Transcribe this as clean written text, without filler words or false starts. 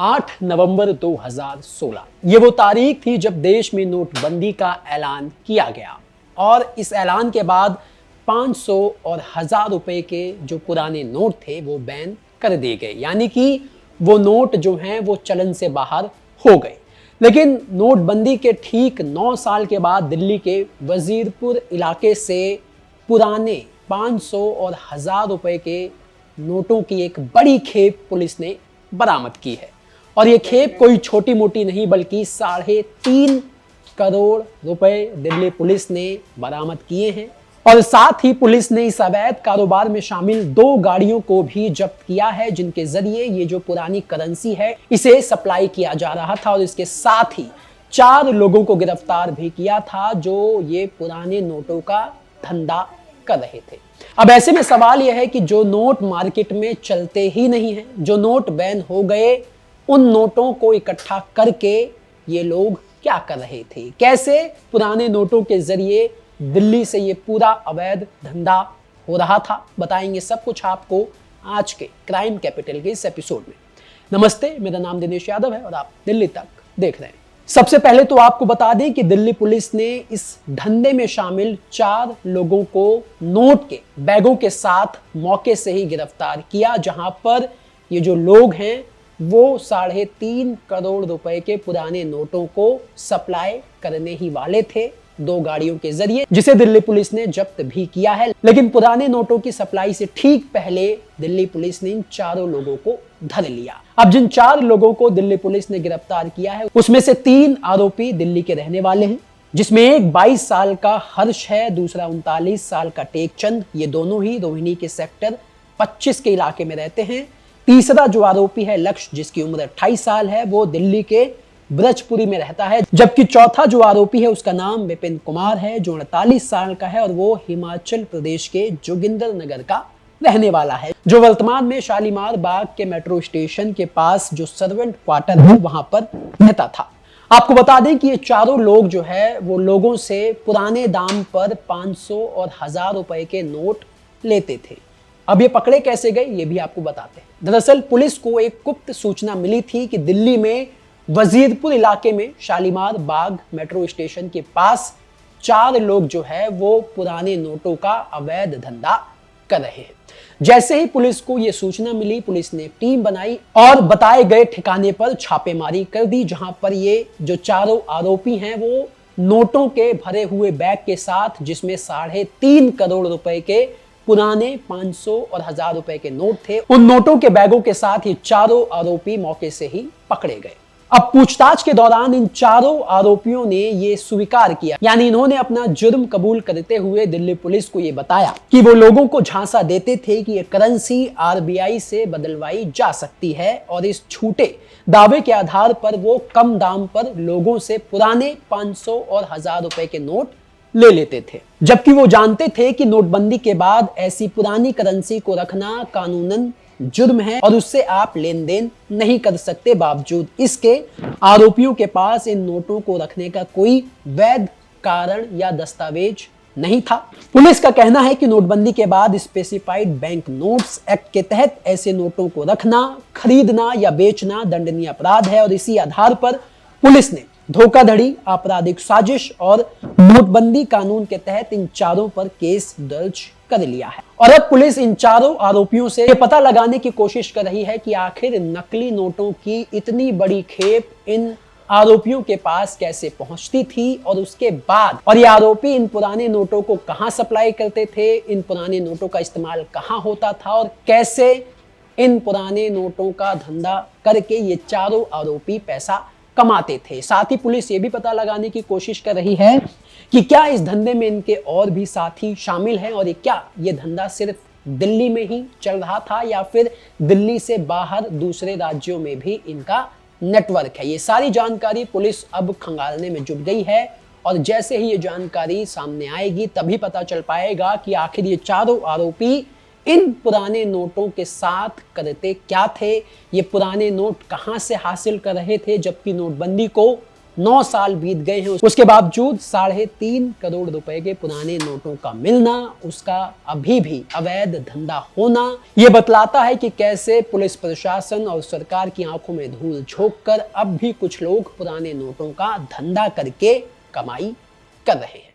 8 नवंबर 2016 ये वो तारीख थी जब देश में नोटबंदी का ऐलान किया गया और इस ऐलान के बाद 500 और 1000 रुपए के जो पुराने नोट थे वो बैन कर दिए गए, यानी कि वो नोट जो हैं वो चलन से बाहर हो गए। लेकिन नोटबंदी के ठीक 9 साल के बाद दिल्ली के वजीरपुर इलाके से पुराने 500 और 1000 रुपए के नोटों की एक बड़ी खेप पुलिस ने बरामद की है। और ये खेप कोई छोटी मोटी नहीं बल्कि 3.5 करोड़ रुपए दिल्ली पुलिस ने बरामद किए हैं। और साथ ही पुलिस ने इस अवैध कारोबार में शामिल 2 गाड़ियों को भी जब्त किया है, जिनके जरिए ये जो पुरानी करेंसी है इसे सप्लाई किया जा रहा था। और इसके साथ ही 4 लोगों को गिरफ्तार भी किया था जो ये पुराने नोटों का धंधा कर रहे थे। अब ऐसे में सवाल यह है कि जो नोट मार्केट में चलते ही नहीं हैं, जो नोट बैन हो गए, उन नोटों को इकट्ठा करके ये लोग क्या कर रहे थे, कैसे पुराने नोटों के जरिए दिल्ली से ये पूरा अवैध धंधा हो रहा था, बताएंगे सब कुछ आपको आज के क्राइम कैपिटल के इस एपिसोड में। नमस्ते, मेरा नाम दिनेश यादव है और आप दिल्ली तक देख रहे हैं। सबसे पहले तो आपको बता दें कि दिल्ली पुलिस ने इस धंधे में शामिल 4 लोगों को नोट के बैगों के साथ मौके से ही गिरफ्तार किया, जहां पर ये जो लोग हैं वो 3.5 करोड़ रुपए के पुराने नोटों को सप्लाई करने ही वाले थे 2 गाड़ियों के जरिए, जिसे दिल्ली पुलिस ने जब्त भी किया है। लेकिन पुराने नोटों की सप्लाई से ठीक पहले दिल्ली पुलिस ने इन 4 लोगों को धर लिया। अब जिन 4 लोगों को दिल्ली पुलिस ने गिरफ्तार किया है उसमें से 3 आरोपी दिल्ली के रहने वाले हैं, जिसमें एक 22 साल का हर्ष है, दूसरा 39 साल का टेकचंद। ये दोनों ही रोहिणी के सेक्टर 25 के इलाके में रहते हैं। तीसरा जो आरोपी है लक्ष्य, जिसकी उम्र 28 साल है, वो दिल्ली के ब्रजपुरी में रहता है। जबकि चौथा जो आरोपी है उसका नाम विपिन कुमार है, जो 48 साल का है और वो हिमाचल प्रदेश के जोगिंदर नगर का रहने वाला है, जो वर्तमान में शालीमार बाग के मेट्रो स्टेशन के पास जो सर्वेंट क्वार्टर है वहां पर रहता था। आपको बता दें कि ये 4 लोग जो है वो लोगों से पुराने दाम पर 500 और 1000 रुपए के नोट लेते थे। अब ये पकड़े कैसे गए ये भी आपको बताते हैं। दरअसल पुलिस को एक गुप्त सूचना मिली थी कि दिल्ली में वजीरपुर इलाके में शालीमार बाग मेट्रो स्टेशन के पास 4 लोग जो है वो पुराने नोटों का अवैध धंधा कर रहे हैं। जैसे ही पुलिस को यह सूचना मिली, पुलिस ने टीम बनाई और बताए गए ठिकाने पर छापेमारी कर दी, जहां पर ये जो 4 आरोपी हैं वो नोटों के भरे हुए बैग के साथ, जिसमें 3.5 करोड़ रुपए के पुराने 500 और 1000 रुपए के नोट थे, उन नोटों के बैगों के साथ ये 4 आरोपी मौके से ही पकड़े गए। अब पूछताछ के दौरान इन 4 आरोपियों ने ये स्वीकार किया, यानी इन्होंने अपना जुर्म कबूल करते हुए दिल्ली पुलिस को ये बताया कि वो लोगों को झांसा देते थे कि ये करेंसी आरबीआई से बदलवाई जा सकती है, और इस झूठे दावे के आधार पर वो कम दाम पर लोगों से पुराने 500 और 1000 रुपए के नोट ले लेते थे। जबकि वो जानते थे कि नोटबंदी के बाद ऐसी पुरानी करेंसी को रखना कानूनन जुर्म है और उससे आप लेन देन नहीं कर सकते। बावजूद इसके आरोपियों के पास इन नोटों को रखने का कोई वैध कारण या दस्तावेज नहीं था। पुलिस का कहना है कि नोटबंदी के बाद स्पेसिफाइड बैंक नोट्स एक्ट के तहत ऐसे नोटों को रखना, खरीदना या बेचना दंडनीय अपराध है, और इसी आधार पर पुलिस ने धोखाधड़ी, आपराधिक साजिश और नोटबंदी कानून के तहत इन 4 पर केस दर्ज कर लिया है। और अब पुलिस इन 4 आरोपियों से ये पता लगाने की कोशिश कर रही है कि आखिर नकली नोटों की इतनी बड़ी खेप इन आरोपियों के पास कैसे पहुंचती थी, और उसके बाद और ये आरोपी इन पुराने नोटों को कहां सप्लाई करते थे, इन पुराने नोटों का इस्तेमाल कहां होता था, और कैसे इन पुराने नोटों का धंधा करके ये 4 आरोपी पैसा कमाते थे। साथ ही पुलिस ये भी पता लगाने की कोशिश कर रही है कि क्या इस धंधे में इनके और भी साथी शामिल हैं, और क्या ये धंधा सिर्फ दिल्ली में ही चल रहा था या फिर दिल्ली से बाहर दूसरे राज्यों में भी इनका नेटवर्क है। ये सारी जानकारी पुलिस अब खंगालने में जुट गई है, और जैसे ही ये जानकारी सामने आएगी तभी पता चल पाएगा कि आखिर ये 4 आरोपी इन पुराने नोटों के साथ करते क्या थे, ये पुराने नोट कहां से हासिल कर रहे थे, जबकि नोटबंदी को 9 साल बीत गए हैं, उसके बावजूद 3.5 करोड़ रुपए के पुराने नोटों का मिलना, उसका अभी भी अवैध धंधा होना, यह बतलाता है कि कैसे पुलिस प्रशासन और सरकार की आंखों में धूल झोंककर अब भी कुछ लोग पुराने नोटों का धंधा करके कमाई कर रहे हैं।